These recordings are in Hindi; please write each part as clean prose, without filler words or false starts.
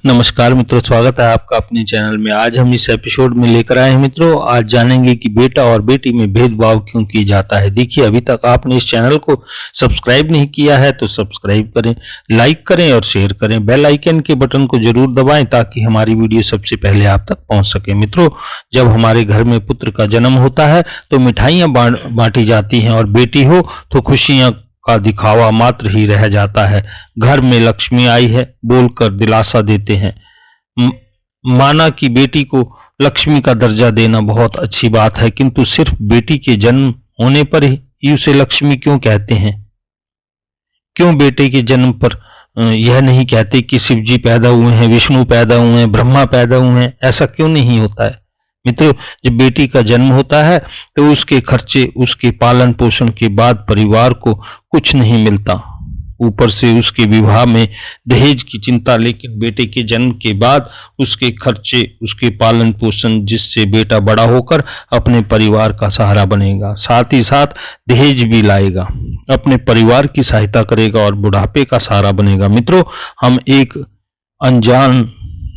नमस्कार मित्रों, स्वागत है आपका अपने चैनल में। आज हम इस एपिसोड में लेकर आए हैं मित्रों, आज जानेंगे कि बेटा और बेटी में भेदभाव क्यों किया जाता है। देखिए, अभी तक आपने इस चैनल को सब्सक्राइब नहीं किया है तो सब्सक्राइब करें, लाइक करें और शेयर करें। बेल आइकन के बटन को जरूर दबाएं ताकि हमारी वीडियो सबसे पहले आप तक पहुंच सके। मित्रों, जब हमारे घर में पुत्र का जन्म होता है तो मिठाइयां बांटी जाती हैं और बेटी हो तो खुशियां का दिखावा मात्र ही रह जाता है। घर में लक्ष्मी आई है बोलकर दिलासा देते हैं। माना कि बेटी को लक्ष्मी का दर्जा देना बहुत अच्छी बात है, किंतु सिर्फ बेटी के जन्म होने पर ही उसे लक्ष्मी क्यों कहते हैं? क्यों बेटे के जन्म पर यह नहीं कहते कि शिव जी पैदा हुए हैं, विष्णु पैदा हुए हैं, ब्रह्मा पैदा हुए हैं? ऐसा क्यों नहीं होता है? मित्रों, जब बेटी का जन्म होता है तो उसके खर्चे, उसके पालन पोषण के बाद परिवार को कुछ नहीं मिलता, ऊपर से उसके विवाह में दहेज की चिंता। लेकिन बेटे के जन्म के बाद उसके खर्चे, उसके पालन पोषण, जिससे बेटा बड़ा होकर अपने परिवार का सहारा बनेगा, साथ ही साथ दहेज भी लाएगा, अपने परिवार की सहायता करेगा और बुढ़ापे का सहारा बनेगा। मित्रों, हम एक अनजान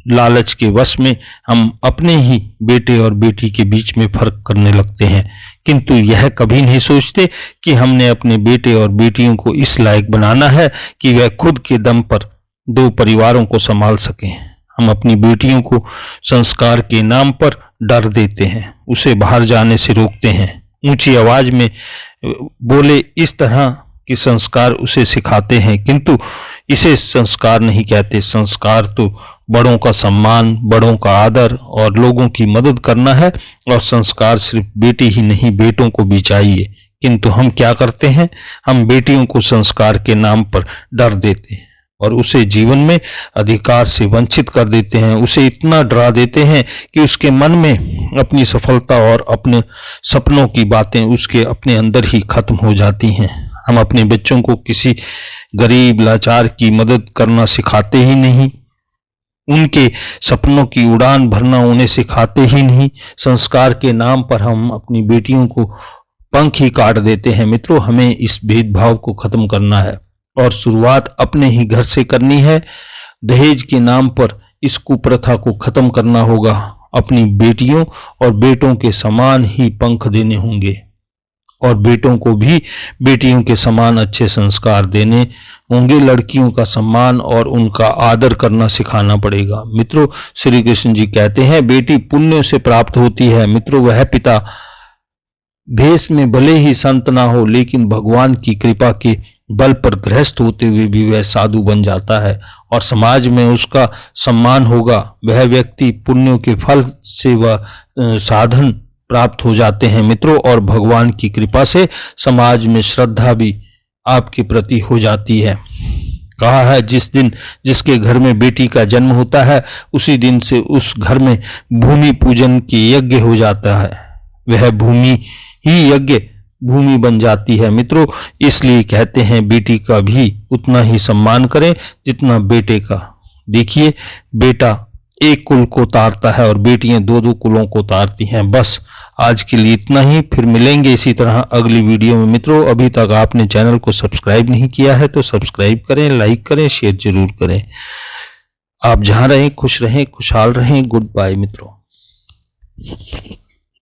लालच के वश में हम अपने ही बेटे और बेटी के बीच में फर्क करने लगते हैं, किंतु यह कभी नहीं सोचते कि हमने अपने बेटे और बेटियों को इस लायक बनाना है कि वह खुद के दम पर दो परिवारों को संभाल सकें। हम अपनी बेटियों को संस्कार के नाम पर डर देते हैं, उसे बाहर जाने से रोकते हैं, ऊंची आवाज में बोले इस तरह के संस्कार उसे सिखाते हैं, किंतु इसे संस्कार नहीं कहते। संस्कार तो बड़ों का सम्मान, बड़ों का आदर और लोगों की मदद करना है, और संस्कार सिर्फ बेटी ही नहीं बेटों को भी चाहिए। किंतु हम क्या करते हैं? हम बेटियों को संस्कार के नाम पर डर देते हैं और उसे जीवन में अधिकार से वंचित कर देते हैं। उसे इतना डरा देते हैं कि उसके मन में अपनी सफलता और अपने सपनों की बातें उसके अपने अंदर ही खत्म हो जाती हैं। हम अपने बच्चों को किसी गरीब लाचार की मदद करना सिखाते ही नहीं, उनके सपनों की उड़ान भरना उन्हें सिखाते ही नहीं। संस्कार के नाम पर हम अपनी बेटियों को पंख ही काट देते हैं। मित्रों, हमें इस भेदभाव को खत्म करना है और शुरुआत अपने ही घर से करनी है। दहेज के नाम पर इस कुप्रथा को खत्म करना होगा। अपनी बेटियों और बेटों के समान ही पंख देने होंगे और बेटों को भी बेटियों के समान अच्छे संस्कार देने होंगे। लड़कियों का सम्मान और उनका आदर करना सिखाना पड़ेगा। मित्रों, श्री कृष्ण जी कहते हैं बेटी पुण्य से प्राप्त होती है। मित्रों, वह पिता भेष में भले ही संत ना हो, लेकिन भगवान की कृपा के बल पर गृहस्थ होते हुए भी वह साधु बन जाता है और समाज में उसका सम्मान होगा। वह व्यक्ति पुण्यों के फल से वह साधन प्राप्त हो जाते हैं मित्रों, और भगवान की कृपा से समाज में श्रद्धा भी आपके प्रति हो जाती है। कहा है जिस दिन जिसके घर में बेटी का जन्म होता है उसी दिन से उस घर में भूमि पूजन की यज्ञ हो जाता है। वह भूमि ही यज्ञ भूमि बन जाती है। मित्रों, इसलिए कहते हैं बेटी का भी उतना ही सम्मान करें जितना बेटे का। देखिए, बेटा एक कुल को तारता है और बेटियां दो दो कुलों को तारती हैं। बस आज के लिए इतना ही, फिर मिलेंगे इसी तरह अगली वीडियो में। मित्रों, अभी तक आपने चैनल को सब्सक्राइब नहीं किया है तो सब्सक्राइब करें, लाइक करें, शेयर जरूर करें। आप जहां रहें खुश रहें, खुशहाल रहें। गुड बाय मित्रों।